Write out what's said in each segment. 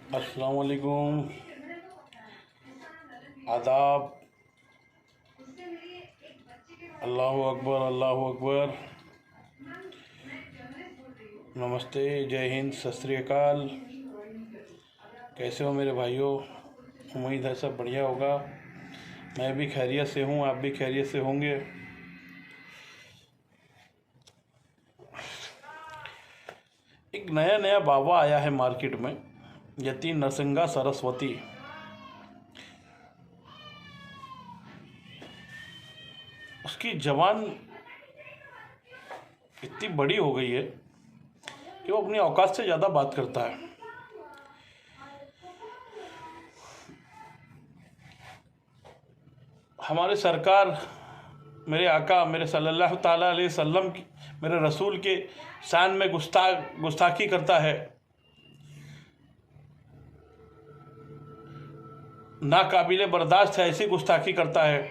अस्सलाम वालेकुम, आदाब, अल्लाहु अकबर, अल्लाहु अकबर, नमस्ते, जय हिंद, सत श्री अकाल। कैसे हो मेरे भाइयों? उम्मीद है सब बढ़िया होगा। मैं भी खैरियत से हूँ, आप भी खैरियत से होंगे। एक नया नया बाबा आया है मार्केट में, यति नरसिंगा सरस्वती। उसकी जबान इतनी बड़ी हो गई है कि वो अपनी औकात से ज़्यादा बात करता है। हमारे सरकार, मेरे आका, मेरे सल्लल्लाहु ताला अलैहि वसल्लम की, मेरे रसूल के शान में गुस्ताखी करता है, नाकाबिले बर्दाश्त है ऐसी गुस्ताखी करता है।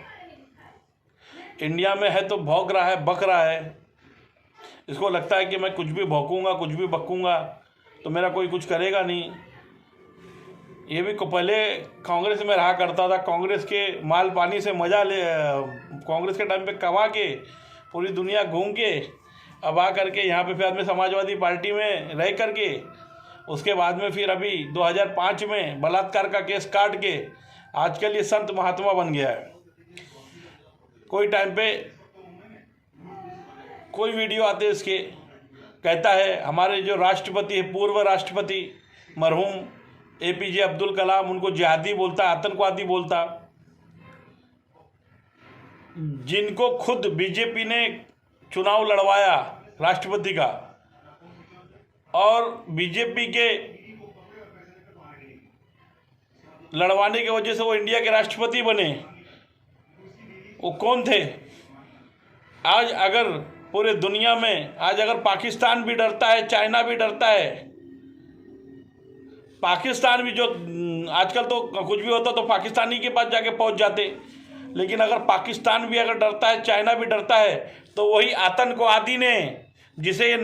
इंडिया में है तो भौंक रहा है, बक रहा है। इसको लगता है कि मैं कुछ भी भौंकूंगा, कुछ भी बकूंगा तो मेरा कोई कुछ करेगा नहीं। ये भी पहले कांग्रेस में रहा करता था, कांग्रेस के माल पानी से मज़ा ले, कांग्रेस के टाइम पे कमा के पूरी दुनिया घूम के अब आ करके यहाँ पे फिर आदमी समाजवादी पार्टी में रह करके उसके बाद में फिर अभी 2005 में बलात्कार का केस काट के आजकल ये संत महात्मा बन गया है। कोई टाइम पे कोई वीडियो आते इसके, कहता है हमारे जो राष्ट्रपति है, पूर्व राष्ट्रपति मरहूम APJ अब्दुल कलाम, उनको जिहादी बोलता, आतंकवादी बोलता, जिनको खुद बीजेपी ने चुनाव लड़वाया राष्ट्रपति का, और बीजेपी के लड़वाने की वजह से वो इंडिया के राष्ट्रपति बने। वो कौन थे? आज अगर पूरे दुनिया में, आज अगर पाकिस्तान भी डरता है, चाइना भी डरता है, पाकिस्तान भी, जो आजकल तो कुछ भी होता तो पाकिस्तानी के पास जाके पहुंच जाते, लेकिन अगर पाकिस्तान भी अगर डरता है, चाइना भी डरता है, तो वही आतंकवादी ने, जिसे ये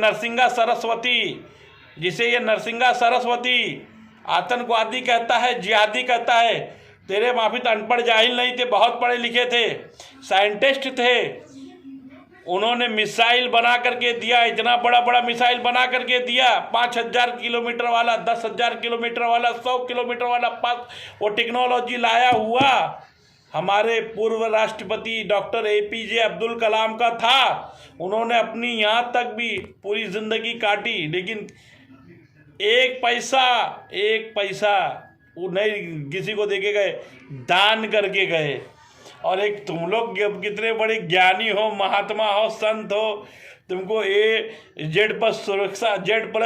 नरसिंगा सरस्वती आतंकवादी कहता है, जिहादी कहता है। तेरे माफी तो अनपढ़ जाहिल नहीं थे, बहुत पढ़े लिखे थे, साइंटिस्ट थे। उन्होंने मिसाइल बना करके दिया, इतना बड़ा बड़ा मिसाइल बना करके दिया, 5000 किलोमीटर वाला, 10,000 किलोमीटर वाला, 100 किलोमीटर वाला। वो टेक्नोलॉजी लाया हुआ हमारे पूर्व राष्ट्रपति डॉक्टर APJ अब्दुल कलाम का था। उन्होंने अपनी यहाँ तक भी पूरी ज़िंदगी काटी, लेकिन एक पैसा वो नहीं किसी को देके गए, दान करके गए। और एक तुम लोग कितने बड़े ज्ञानी हो, महात्मा हो, संत हो, तुमको Z+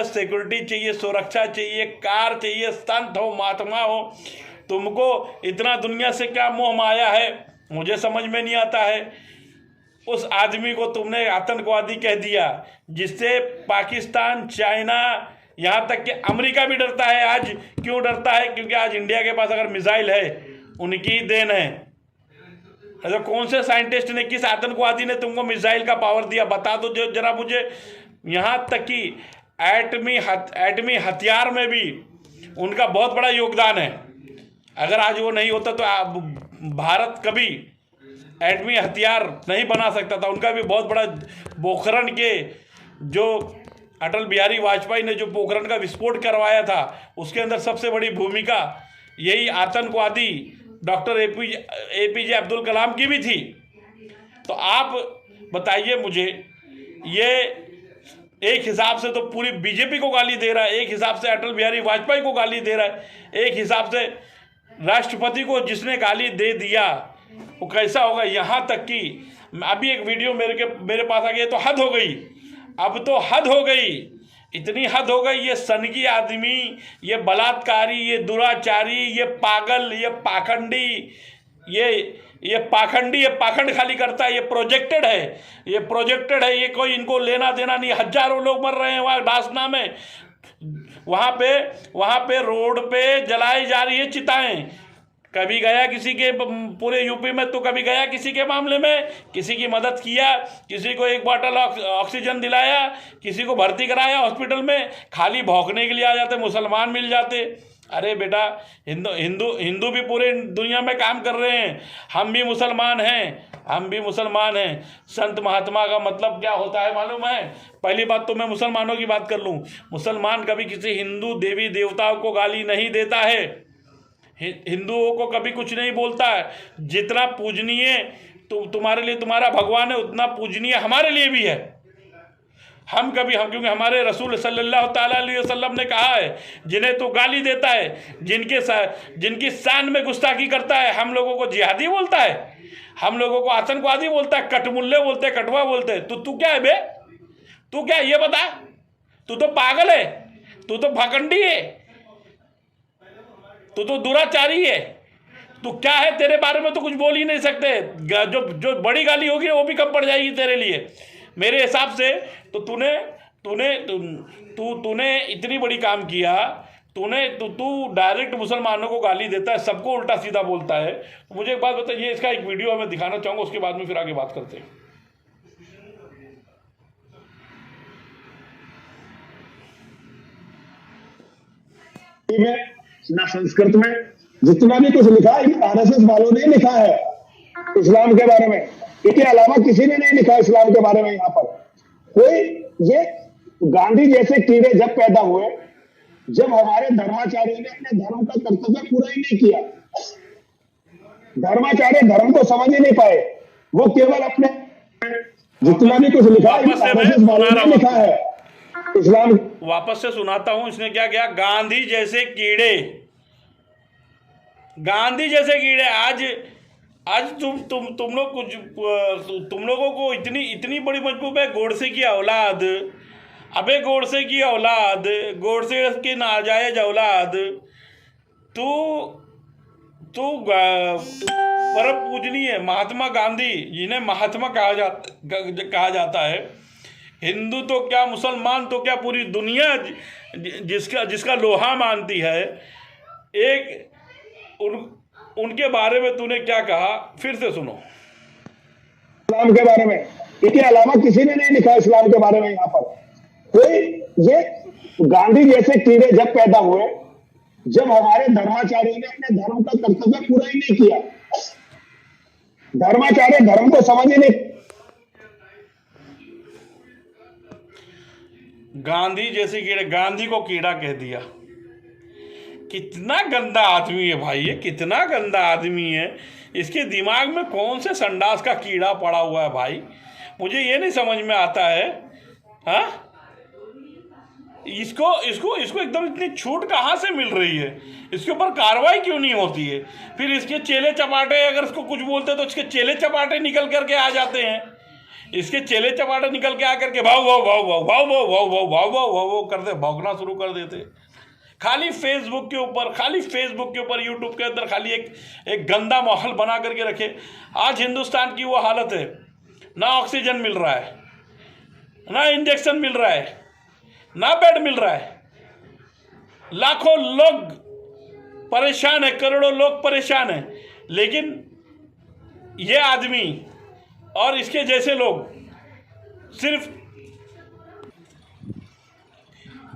सिक्योरिटी चाहिए, सुरक्षा चाहिए, कार चाहिए, संत हो, महात्मा हो, तुमको इतना दुनिया से क्या मोह माया है, मुझे समझ में नहीं आता है। उस आदमी को तुमने आतंकवादी कह दिया, जिससे पाकिस्तान, चाइना, यहाँ तक कि अमेरिका भी डरता है। आज क्यों डरता है? क्योंकि आज इंडिया के पास अगर मिसाइल है, उनकी देन है। तो कौन से साइंटिस्ट ने, किस आतंकवादी ने तुमको मिसाइल का पावर दिया? बता दो जरा मुझे। यहाँ तक कि एटमी हथियार में भी उनका बहुत बड़ा योगदान है। अगर आज वो नहीं होता तो भारत कभी एटमी हथियार नहीं बना सकता था। उनका भी बहुत बड़ा, पोखरण के जो अटल बिहारी वाजपेयी ने जो पोखरण का विस्फोट करवाया था, उसके अंदर सबसे बड़ी भूमिका यही आतंकवादी डॉक्टर APJ अब्दुल कलाम की भी थी। तो आप बताइए मुझे, ये एक हिसाब से तो पूरी बीजेपी को गाली दे रहा है, एक हिसाब से अटल बिहारी वाजपेयी को गाली दे रहा है, एक हिसाब से राष्ट्रपति को जिसने गाली दे दिया वो कैसा होगा। यहाँ तक कि अभी एक वीडियो मेरे पास आ गई, तो हद हो गई, अब तो हद हो गई, इतनी हद हो गई। ये सनकी आदमी, ये बलात्कारी, ये दुराचारी, ये पागल, ये पाखंडी, ये पाखंड खाली करता है। ये प्रोजेक्टेड है, ये कोई इनको लेना देना नहीं। हजारों लोग मर रहे हैं वहाँ डासना में, वहाँ पे रोड पे जलाई जा रही है चिताएं। कभी गया किसी के, पूरे यूपी में तो कभी गया किसी के मामले में, किसी की मदद किया, किसी को एक बॉटल ऑक्सीजन दिलाया, किसी को भर्ती कराया हॉस्पिटल में? खाली भौंकने के लिए आ जाते, मुसलमान मिल जाते। अरे बेटा, हिंदू हिंदू हिंदू भी पूरे दुनिया में काम कर रहे हैं, हम भी मुसलमान हैं, हम भी मुसलमान हैं। संत महात्मा का मतलब क्या होता है मालूम है? पहली बात तो मैं मुसलमानों की बात कर लूँ। मुसलमान कभी किसी हिंदू देवी देवताओं को गाली नहीं देता है, हिंदुओं को कभी कुछ नहीं बोलता है। जितना पूजनीय तुम्हारे लिए तुम्हारा भगवान है, उतना पूजनीय हमारे लिए भी है। हम क्योंकि हमारे रसूल सल्लल्लाहु ताला अलैहि वसल्लम ने कहा है, जिन्हें तो गाली देता है, जिनकी शान में गुस्ताखी करता है, हम लोगों को जिहादी बोलता है, हम लोगों को आतंकवादी बोलता है, कटमुल्ले बोलते हैं, कटवा बोलते हैं। तो तू क्या है बे? तू क्या है ये बता? तू तो पागल है, तू तो भकंडी है, तू तो दुराचारी है। तू क्या है? तेरे बारे में तो कुछ बोल ही नहीं सकते। जो बड़ी गाली होगी वो भी कम पड़ जाएगी तेरे लिए मेरे हिसाब से। तो तूने इतनी बड़ी काम किया, तू डायरेक्ट मुसलमानों को गाली देता है, सबको उल्टा सीधा बोलता है। तो मुझे एक बात बताइए, इसका एक वीडियो मैं दिखाना चाहूँगा, उसके बाद में फिर आगे बात करते हैं। ना संस्कृत में जितना भी कुछ लिखा है, आरएसएस वालों ने लिखा है इस्लाम के बारे में। इसके अलावा किसी ने नहीं लिखा इस्लाम के बारे में। यहाँ पर कोई ये गांधी जैसे कीड़े जब पैदा हुए, जब हमारे धर्माचार्यों ने अपने धर्म का कर्तव्य पूरा ही नहीं किया, धर्माचार्य धर्म को समझ ही नहीं पाए, वो केवल अपने जितना भी कुछ लिखा है आरएसएस वालों ने लिखा है इस्लाम। वापस से सुनाता हूं, इसने क्या किया? गांधी जैसे कीड़े, गांधी जैसे कीड़े। आज तुम लोगों को इतनी बड़ी मजबूत है। गोडसे की औलाद, अबे गोडसे की औलाद, गोडसे की नाजायज औलाद, तू परम पूजनीय महात्मा गांधी, जिन्हें महात्मा कहा जाता है, हिंदू तो क्या, मुसलमान तो क्या, पूरी दुनिया जिसका लोहा मानती है, उनके बारे में तूने क्या कहा? फिर से सुनो। इस्लाम के बारे में, इसके अलावा किसी ने नहीं लिखा इस्लाम के बारे में। यहाँ पर कोई ये गांधी जैसे कीड़े जब पैदा हुए, जब हमारे धर्माचार्यों ने अपने धर्म का कर्तव्य पूरा ही नहीं किया, धर्माचार्य धर्म को समझ ही नहीं। गांधी जैसे कीड़े, गांधी को कीड़ा कह दिया। कितना गंदा आदमी है भाई, ये कितना गंदा आदमी है। इसके दिमाग में कौन से संडास का कीड़ा पड़ा हुआ है भाई, मुझे ये नहीं समझ में आता है। हाँ, इसको एकदम इतनी छूट कहाँ से मिल रही है? इसके ऊपर कार्रवाई क्यों नहीं होती है? फिर इसके चेले चपाटे, अगर इसको कुछ बोलते तो इसके चेले चपाटे निकल करके आ जाते हैं। इसके चेले चपाटे निकल के आकर के भाव भाव भाव भाव भाव भाव भाव भाव भाव भाव भाव भाव करते, भौंकना शुरू कर देते। खाली फेसबुक के ऊपर यूट्यूब के अंदर खाली एक गंदा माहौल बना करके रखे। आज हिंदुस्तान की वो हालत है, ना ऑक्सीजन मिल रहा है, ना इंजेक्शन मिल रहा है, ना बेड मिल रहा है। लाखों लोग परेशान है, करोड़ों लोग परेशान है। लेकिन ये आदमी और इसके जैसे लोग सिर्फ,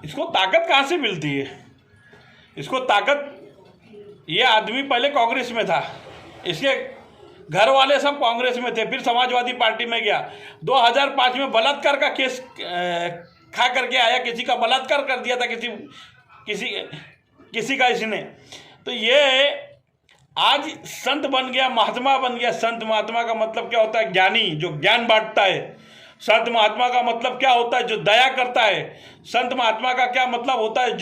इसको ताकत कहाँ से मिलती है? इसको ताकत, ये आदमी पहले कांग्रेस में था, इसके घर वाले सब कांग्रेस में थे, फिर समाजवादी पार्टी में गया। 2005 में बलात्कार का केस खा करके आया, किसी का बलात्कार कर दिया था किसी का इसने। तो ये आज संत बन गया, महात्मा बन गया। संत महात्मा का मतलब क्या होता है? ज्ञानी, जो ज्ञान बांटता है। संत महात्मा का मतलब क्या होता है? जो दया करता है। संत महात्मा का क्या मतलब होता है?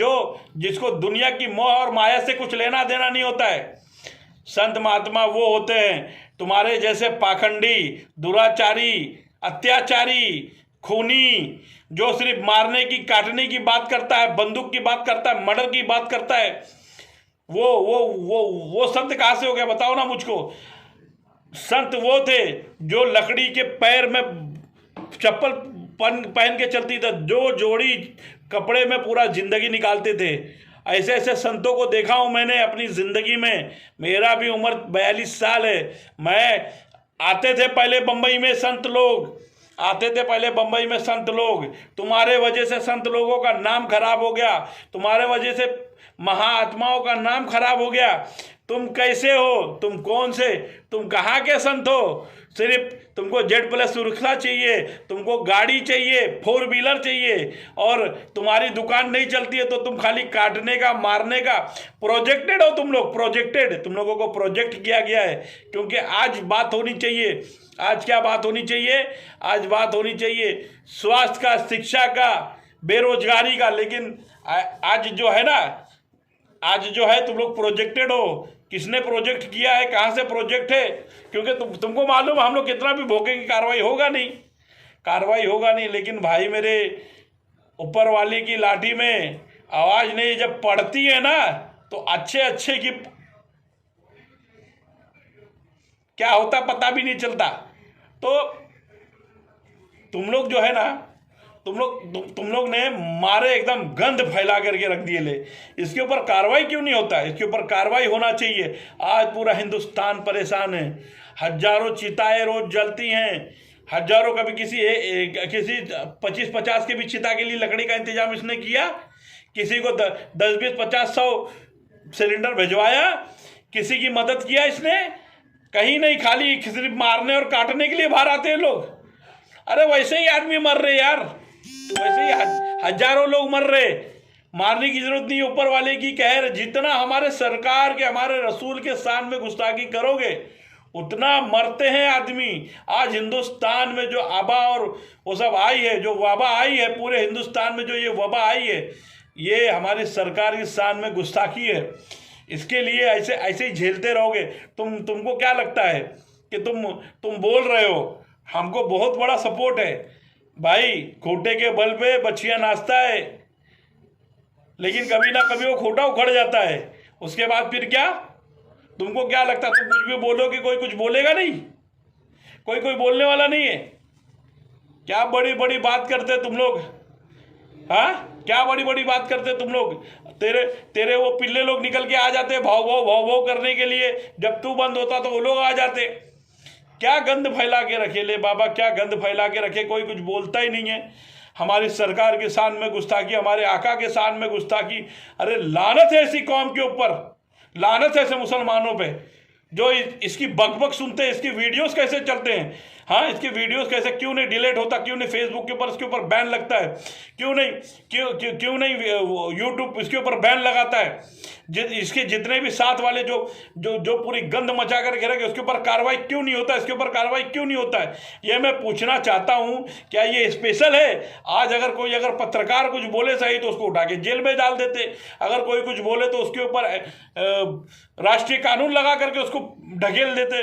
जिसको दुनिया की मोह और माया से कुछ लेना देना नहीं होता है। संत महात्मा वो होते हैं तुम्हारे जैसे पाखंडी, दुराचारी, अत्याचारी, खूनी, जो सिर्फ मारने की, काटने की बात करता है, बंदूक की बात करता है, मर्डर की बात करता है। वो संत कहाँ से हो गया बताओ ना मुझको। संत वो थे जो लकड़ी के पैर में चप्पल पहन के चलती थी, जो जोड़ी कपड़े में पूरा जिंदगी निकालते थे। ऐसे ऐसे संतों को देखा हूँ मैंने अपनी ज़िंदगी में। मेरा भी उम्र 42 साल है। मैं आते थे पहले बम्बई में संत लोग, तुम्हारे वजह से संत लोगों का नाम खराब हो गया, तुम्हारे वजह से महाआत्माओं का नाम खराब हो गया। तुम कैसे हो, तुम कौन से, तुम कहाँ के संत हो? सिर्फ तुमको Z+ सुरक्षा चाहिए, तुमको गाड़ी चाहिए, 4 व्हीलर चाहिए, और तुम्हारी दुकान नहीं चलती है तो तुम खाली काटने का, मारने का। प्रोजेक्टेड हो तुम लोग, प्रोजेक्टेड, तुम लोगों को प्रोजेक्ट किया गया है। क्योंकि आज बात होनी चाहिए, आज क्या बात होनी चाहिए? आज बात होनी चाहिए स्वास्थ्य का, शिक्षा का, बेरोजगारी का। लेकिन आज जो है ना, आज जो है तुम लोग प्रोजेक्टेड हो। किसने प्रोजेक्ट किया है, कहाँ से प्रोजेक्ट है? क्योंकि तुमको मालूम है हम लोग कितना भी भोगेंगे, कार्रवाई होगा नहीं, कार्रवाई होगा नहीं। लेकिन भाई मेरे, ऊपर वाले की लाठी में आवाज़ नहीं, जब पड़ती है ना तो अच्छे अच्छे की क्या होता पता भी नहीं चलता। तो तुम लोग जो है ना, तुम लोग ने मारे एकदम गंद फैला करके रख दिए। ले, इसके ऊपर कार्रवाई क्यों नहीं होता? इसके ऊपर कार्रवाई होना चाहिए। आज पूरा हिंदुस्तान परेशान है, हजारों चिताएं रोज जलती हैं, हजारों, कभी किसी 25-50 के भी चिता के लिए लकड़ी का इंतजाम इसने किया, किसी को 10-20-50-100 सिलेंडर भिजवाया, किसी की मदद किया इसने? कहीं नहीं, खाली सिर्फ मारने और काटने के लिए बाहर आते हैं लोग। अरे वैसे ही आदमी मर रहे यार, वैसे ही हजारों लोग मर रहे, मारने की जरूरत नहीं। ऊपर वाले की कहर, जितना हमारे सरकार के, हमारे रसूल के शान में गुस्ताखी करोगे उतना मरते हैं आदमी। आज हिंदुस्तान में जो आबा और वो सब आई है, जो वबा आई है, पूरे हिंदुस्तान में जो ये वबा आई है, ये हमारी सरकार की शान में गुस्ताखी है। इसके लिए ऐसे ऐसे ही झेलते रहोगे। तुमको क्या लगता है कि तुम बोल रहे हो? हमको बहुत बड़ा सपोर्ट है भाई। खोटे के बल पे बछिया नाचता है, लेकिन कभी ना कभी वो खोटा उखड़ जाता है। उसके बाद फिर क्या? तुमको क्या लगता है तुम कुछ भी बोलोगे कोई कुछ बोलेगा नहीं? कोई बोलने वाला नहीं है। क्या बड़ी बड़ी बात करते तुम लोग, हाँ? क्या बड़ी बड़ी बात करते तुम लोग? तेरे वो पिल्ले लोग निकल के आ जाते भाव भाव भाव भाव करने के लिए। जब तू बंद होता तो वो लोग आ जाते। क्या गंद फैला के रखे ले बाबा, क्या गंद फैला के रखे, कोई कुछ बोलता ही नहीं है। हमारी सरकार के शान में गुस्ताखी, हमारे आका के शान में गुस्ताखी। अरे लानत है ऐसी कौम के ऊपर, लानत है ऐसे मुसलमानों पे जो इसकी बकबक सुनते हैं। इसकी वीडियोस कैसे चलते हैं, हाँ? इसके वीडियोस कैसे, क्यों नहीं डिलीट होता? क्यों नहीं फेसबुक के ऊपर इसके ऊपर बैन लगता है? क्यों नहीं यूट्यूब इसके ऊपर बैन लगाता है? इसके जितने भी साथ वाले जो पूरी गंद मचा कर रखे, उसके ऊपर कार्रवाई क्यों नहीं होता? इसके ऊपर कार्रवाई क्यों नहीं होता है? ये मैं पूछना चाहता हूँ। क्या ये स्पेशल है? आज अगर पत्रकार कुछ बोले सही तो उसको उठा के जेल में डाल देते। अगर कोई कुछ बोले तो उसके ऊपर राष्ट्रीय कानून लगा करके उसको ढकेल देते।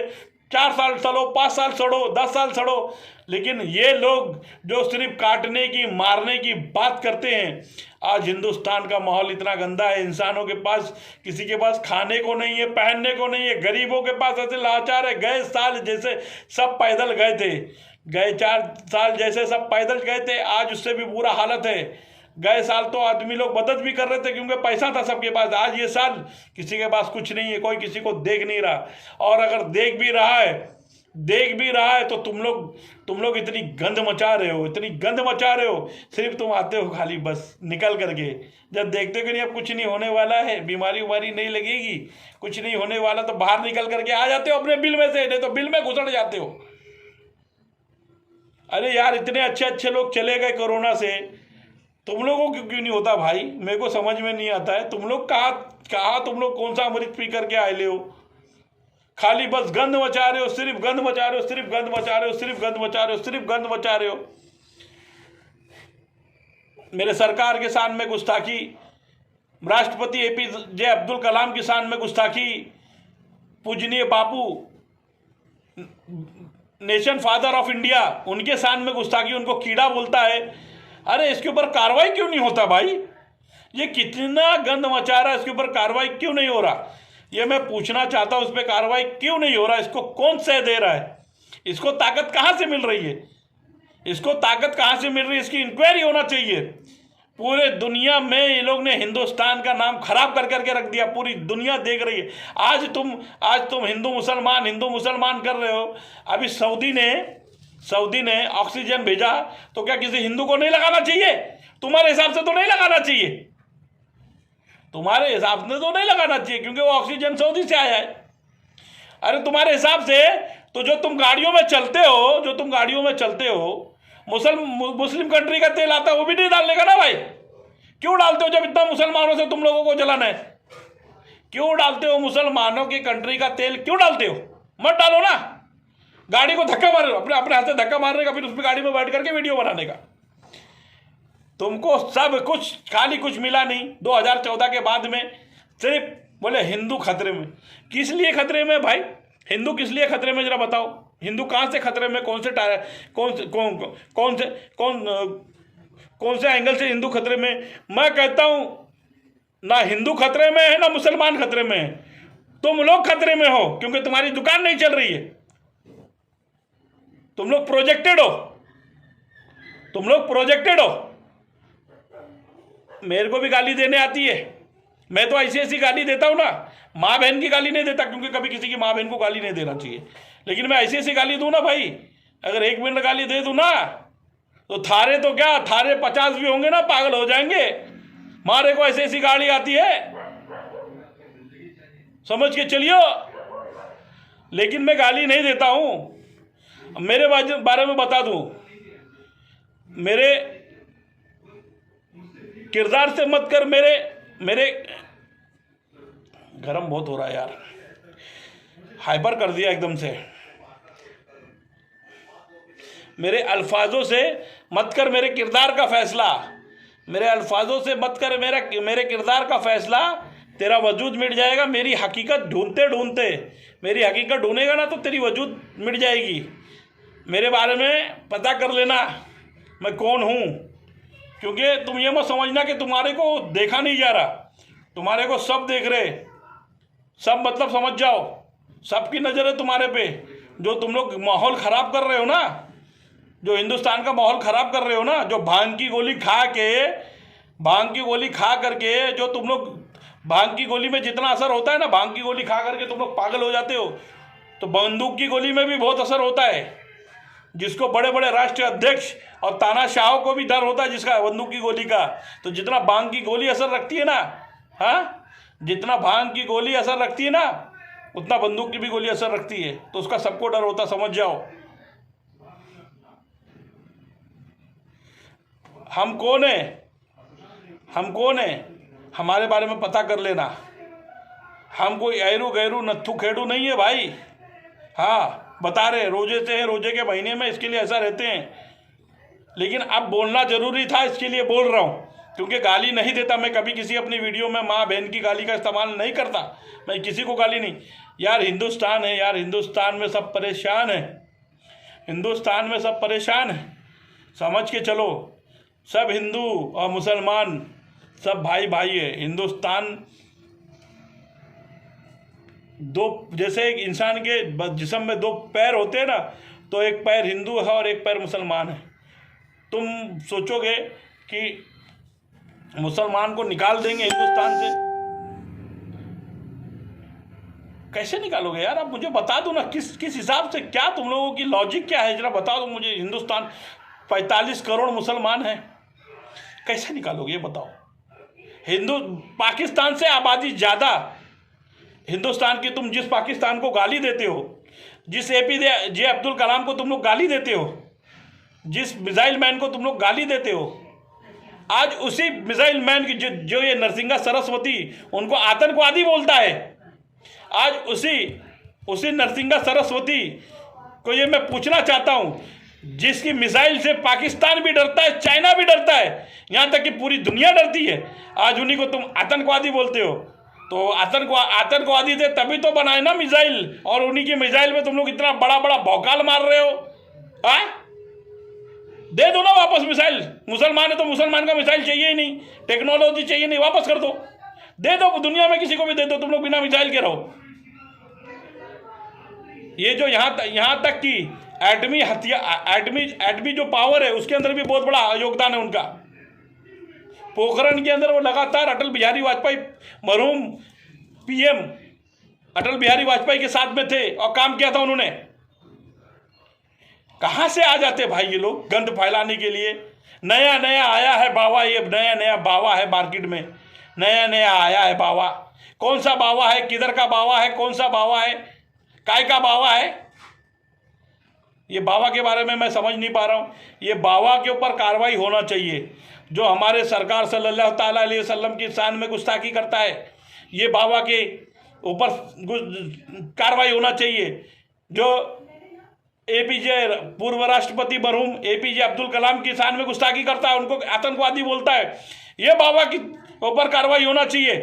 4 साल सड़ो, 5 साल सड़ो, 10 साल सड़ो। लेकिन ये लोग जो सिर्फ काटने की, मारने की बात करते हैं। आज हिंदुस्तान का माहौल इतना गंदा है, इंसानों के पास, किसी के पास खाने को नहीं है, पहनने को नहीं है। गरीबों के पास ऐसे लाचार है। गए साल जैसे सब पैदल गए थे, गए 4 साल जैसे सब पैदल गए थे, आज उससे भी बुरा हालत है। गए साल तो आदमी लोग मदद भी कर रहे थे क्योंकि पैसा था सबके पास। आज ये साल किसी के पास कुछ नहीं है, कोई किसी को देख नहीं रहा। और अगर देख भी रहा है तो तुम लोग इतनी गंद मचा रहे हो, इतनी गंद मचा रहे हो। सिर्फ तुम आते हो खाली बस निकल करके, जब देखते हो कि नहीं अब कुछ नहीं होने वाला है, बीमारी उमारी नहीं लगेगी, कुछ नहीं होने वाला, तो बाहर निकल करके आ जाते हो अपने बिल में से, नहीं तो बिल में घुसड़ जाते हो। अरे यार, इतने अच्छे अच्छे लोग चले गए कोरोना से, तुम लोगों को क्यों नहीं होता भाई? मेरे को समझ में नहीं आता है। तुम लोग कहाँ तुम लोग कौन सा अमृत पी करके आए ले हो? खाली बस गंद मचा रहे हो, सिर्फ गंद मचा रहे हो, सिर्फ गंद मचा रहे हो, सिर्फ गंद मचा रहे हो, सिर्फ गंद मचा रहे हो। मेरे सरकार के शान में गुस्ताखी, राष्ट्रपति APJ अब्दुल कलाम की शान में गुस्ताखी, पूजनीय बापू, नेशन फादर ऑफ इंडिया, उनके शान में गुस्ताखी, उनको कीड़ा बोलता है। अरे इसके ऊपर कार्रवाई क्यों नहीं होता भाई? ये कितना गंद मचा रहा है, इसके ऊपर कार्रवाई क्यों नहीं हो रहा? ये मैं पूछना चाहता हूँ, इस पर कार्रवाई क्यों नहीं हो रहा? इसको कौन सह दे रहा है? इसको ताकत कहाँ से मिल रही है? इसको ताकत कहाँ से मिल रही है? इसकी इंक्वायरी होना चाहिए। पूरे दुनिया में ये लोग ने हिंदुस्तान का नाम खराब कर करके रख दिया, पूरी दुनिया देख रही है। आज तुम हिंदू मुसलमान कर रहे हो। अभी सऊदी ने ऑक्सीजन भेजा, तो क्या किसी हिंदू को नहीं लगाना चाहिए? तुम्हारे हिसाब से तो नहीं लगाना चाहिए। तुम्हारे हिसाब से तो नहीं लगाना चाहिए, क्योंकि वो ऑक्सीजन सऊदी से आया है। अरे तुम्हारे हिसाब से तो जो तुम गाड़ियों में चलते हो मुस्लिम कंट्री का तेल आता है, वो भी नहीं डालने का ना भाई। क्यों डालते हो जब इतना मुसलमानों से तुम लोगों को जलन है? क्यों डालते हो मुसलमानों की कंट्री का तेल? क्यों डालते हो? मत डालो ना। गाड़ी को धक्का मारो, अपने अपने हाथ से धक्का मारने का, फिर उसमें गाड़ी में बैठ करके वीडियो बनाने का। तुमको सब कुछ खाली कुछ मिला नहीं 2014 के बाद में। सिर्फ बोले हिंदू खतरे में। किस लिए खतरे में भाई? हिंदू किस लिए खतरे में, जरा बताओ। हिंदू कहाँ से खतरे में? कौन से एंगल से हिंदू खतरे में? मैं कहता हूँ ना हिंदू खतरे में है ना मुसलमान खतरे में है, तुम लोग खतरे में हो, क्योंकि तुम्हारी दुकान नहीं चल रही है। तुम लोग प्रोजेक्टेड हो। मेरे को भी गाली देने आती है, मैं तो ऐसी गाली देता हूँ ना। माँ बहन की गाली नहीं देता, क्योंकि कभी किसी की माँ बहन को गाली नहीं देना चाहिए, लेकिन मैं ऐसी गाली दूँ ना भाई, अगर 1 मिनट गाली दे दूँ ना तो थारे तो क्या, थारे 50 भी होंगे ना, पागल हो जाएंगे। मारे को ऐसी गाली आती है, समझ के चलियो। लेकिन मैं गाली नहीं देता हूँ। मेरे बारे में बता दूँ, मेरे किरदार से मत कर। मेरे गरम बहुत हो रहा है यार, हाइपर कर दिया एकदम से। मेरे अल्फाजों से मत कर मेरे किरदार का फैसला। मेरे अल्फाजों से मत कर मेरे किरदार का फैसला। तेरा वजूद मिट जाएगा मेरी हकीकत ढूंढते ढूंढते। मेरी हकीकत ढूंढेगा ना तो तेरी वजूद मिट जाएगी। मेरे बारे में पता कर लेना मैं कौन हूँ, क्योंकि तुम ये मत समझना कि तुम्हारे को देखा नहीं जा रहा, तुम्हारे को सब देख रहे। सब मतलब समझ जाओ, सबकी नज़र है तुम्हारे पे। जो तुम लोग माहौल ख़राब कर रहे हो ना, जो हिंदुस्तान का माहौल ख़राब कर रहे हो ना, जो भांग की गोली खा करके जो तुम लोग, भांग की गोली में जितना असर होता है ना, भांग की गोली खा करके तुम लोग पागल हो जाते हो, तो बंदूक की गोली में भी बहुत असर होता है। जिसको बड़े बड़े राष्ट्रीय अध्यक्ष और तानाशाहों को भी डर होता है जिसका, बंदूक की गोली का। तो जितना भांग की गोली असर रखती है ना, हाँ, जितना भांग की गोली असर रखती है ना, उतना बंदूक की भी गोली असर रखती है। तो उसका सबको डर होता, समझ जाओ। हम कौन है? हमारे बारे में पता कर लेना। हम कोई ऐरू गैरू नत्थू खेड़ू नहीं है भाई। हाँ, बता रहे रोजे से हैं, रोजे के महीने में इसके लिए ऐसा रहते हैं। लेकिन अब बोलना ज़रूरी था, इसके लिए बोल रहा हूँ, क्योंकि गाली नहीं देता मैं कभी किसी अपनी वीडियो में। माँ बहन की गाली का इस्तेमाल नहीं करता मैं, किसी को गाली नहीं। यार हिंदुस्तान है यार, हिंदुस्तान में सब परेशान है, हिंदुस्तान में सब परेशान है, समझ के चलो। सब हिंदू और मुसलमान सब भाई भाई है। हिंदुस्तान दो, जैसे एक इंसान के जिस्म में 2 पैर होते हैं ना, तो एक पैर हिंदू है और एक पैर मुसलमान है। तुम सोचोगे कि मुसलमान को निकाल देंगे हिंदुस्तान से, कैसे निकालोगे यार? आप मुझे बता दो ना, किस हिसाब से, क्या तुम लोगों की लॉजिक क्या है, जरा बता दो मुझे। हिंदुस्तान 45 करोड़ मुसलमान हैं, कैसे निकालोगे ये बताओ। पाकिस्तान से आबादी ज़्यादा हिंदुस्तान की। तुम जिस पाकिस्तान को गाली देते हो, जिस APJ अब्दुल कलाम को तुम लोग गाली देते हो, जिस मिसाइल मैन को तुम लोग गाली देते हो, आज उसी मिसाइल मैन की जो ये नरसिंगा सरस्वती उनको आतंकवादी बोलता है। आज उसी नरसिंगा सरस्वती को ये मैं पूछना चाहता हूँ, जिसकी मिसाइल से पाकिस्तान भी डरता है, चाइना भी डरता है, यहाँ तक कि पूरी दुनिया डरती है, आज उन्हीं को तुम आतंकवादी बोलते हो। तो आतंकवादी थे तभी तो बनाए ना मिसाइल, और उन्हीं की मिसाइल में तुम लोग इतना बड़ा बड़ा भौकाल मार रहे हो। हाँ, दे दो ना वापस मिसाइल। मुसलमान है तो मुसलमान का मिसाइल चाहिए ही नहीं, टेक्नोलॉजी चाहिए नहीं, वापस कर दो, दे दो, दुनिया में किसी को भी दे दो। तुम लोग बिना मिसाइल के रहो। ये जो यहाँ तक कि एटमी जो पावर है, उसके अंदर भी बहुत बड़ा योगदान है उनका। पोखरण के अंदर वो लगातार अटल बिहारी वाजपेयी, मरहूम PM अटल बिहारी वाजपेयी के साथ में थे और काम किया था उन्होंने। कहाँ से आ जाते भाई ये लोग गंद फैलाने के लिए? नया आया है बावा, ये नया बावा है मार्केट में। नया नया आया है बावा। कौन सा बावा है, किधर का बावा है, कौन सा बावा है, काय का बावा है? ये बावा के बारे में मैं समझ नहीं पा रहा हूँ। ये बावा के ऊपर कार्रवाई होना चाहिए। जो हमारे सरकार सल्लल्लाहु ताला अलैहि वसल्लम की शान में गुस्ताखी करता है, ये बावा के ऊपर कार्रवाई होना चाहिए। जो एपीजे पूर्व राष्ट्रपति मरहूम एपीजे अब्दुल कलाम की शान में गुस्ताखी करता है, उनको आतंकवादी बोलता है, ये बाबा की ऊपर कार्रवाई होना चाहिए।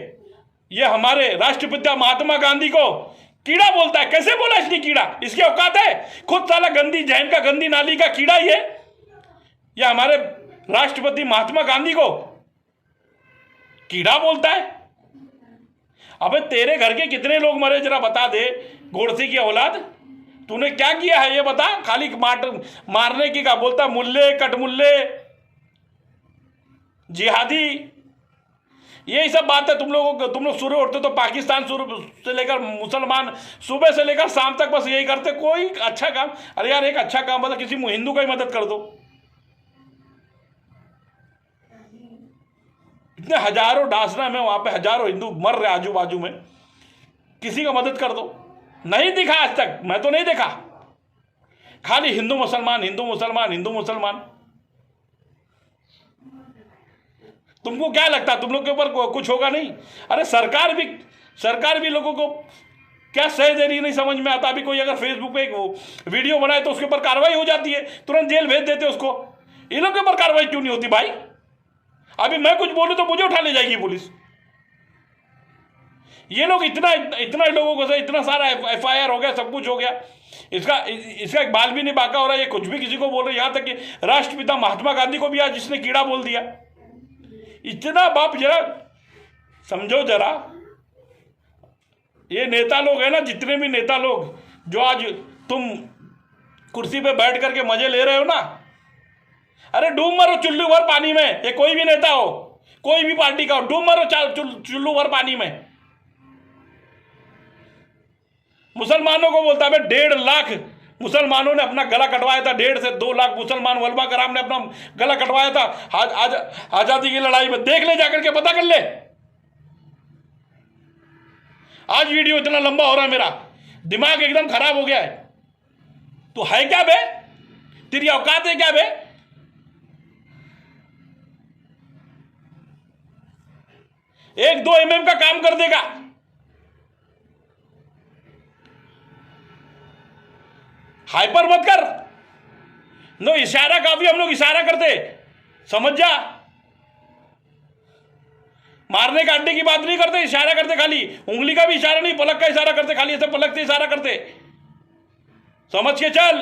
ये हमारे राष्ट्रपिता महात्मा गांधी को कीड़ा बोलता है। कैसे बोला इसने कीड़ा? इसकी औकात है? खुद साला गंदी जहन का, गंदी नाली का कीड़ा ये हमारे राष्ट्रपति महात्मा गांधी को कीड़ा बोलता है। अबे तेरे घर के कितने लोग मरे जरा बता दे, गोडसे की औलाद। तूने क्या किया है ये बता। खाली मारने की क्या बोलता, मुल्ले कटमुल्ले जिहादी, यही सब बात है तुम लोगों को। तुम लोग सुबह उठते तो पाकिस्तान से लेकर मुसलमान, सुबह से लेकर शाम तक बस यही करते। कोई अच्छा काम, अरे यार एक अच्छा काम मतलब किसी हिंदू का ही मदद कर दो। इतने हजारों डासना में वहां पे हजारों हिंदू मर रहे आजू बाजू में, किसी का मदद कर दो। नहीं दिखा आज तक, मैं तो नहीं देखा। खाली हिंदू मुसलमान, हिंदू मुसलमान, हिंदू मुसलमान। तुमको क्या लगता है तुम लोग के ऊपर कुछ होगा? नहीं। अरे सरकार भी लोगों को क्या सह दे रही नहीं समझ में आता। अभी कोई अगर फेसबुक पे एक वीडियो बनाए तो उसके ऊपर कार्रवाई हो जाती है, तुरंत जेल भेज देते उसको। इन लोग के ऊपर कार्रवाई क्यों नहीं होती भाई? अभी मैं कुछ बोलूं तो मुझे उठा ले जाएगी पुलिस। ये लोग इतना लोगों को से इतना सारा FIR हो गया, सब कुछ हो गया, इसका एक बाल भी नहीं बाका हो रहा। ये कुछ भी किसी को बोल रहे, यहां तक कि राष्ट्रपिता महात्मा गांधी को भी आज जिसने कीड़ा बोल दिया। इतना बाप, जरा समझो जरा। ये नेता लोग है ना, जितने भी नेता लोग जो आज तुम कुर्सी पे बैठ करके मजे ले रहे हो ना, अरे डूब मरो चुल्लू भर पानी में। ये कोई भी नेता हो, कोई भी पार्टी का हो, डूब मरो चुल्लू भर पानी में। मुसलमानों को बोलता है 1.5 लाख मुसलमानों ने अपना गला कटवाया था। 1.5 से 2 लाख मुसलमान वलमा कराम ने अपना गला कटवाया था आज आजादी की लड़ाई में। देख ले, जाकर के पता कर ले। आज वीडियो इतना लंबा हो रहा है, मेरा दिमाग एकदम खराब हो गया है। तो है क्या बे? तेरी औकात है क्या बे? एक 2 mm का काम कर देगा। हाइपर मत कर। नो इशारा काफी, हम लोग इशारा करते, समझ जा। मारने का अड्डे की बात नहीं करते, इशारा करते। खाली उंगली का भी इशारा नहीं, पलक का इशारा करते। खाली ऐसे पलक से इशारा करते, समझ के चल।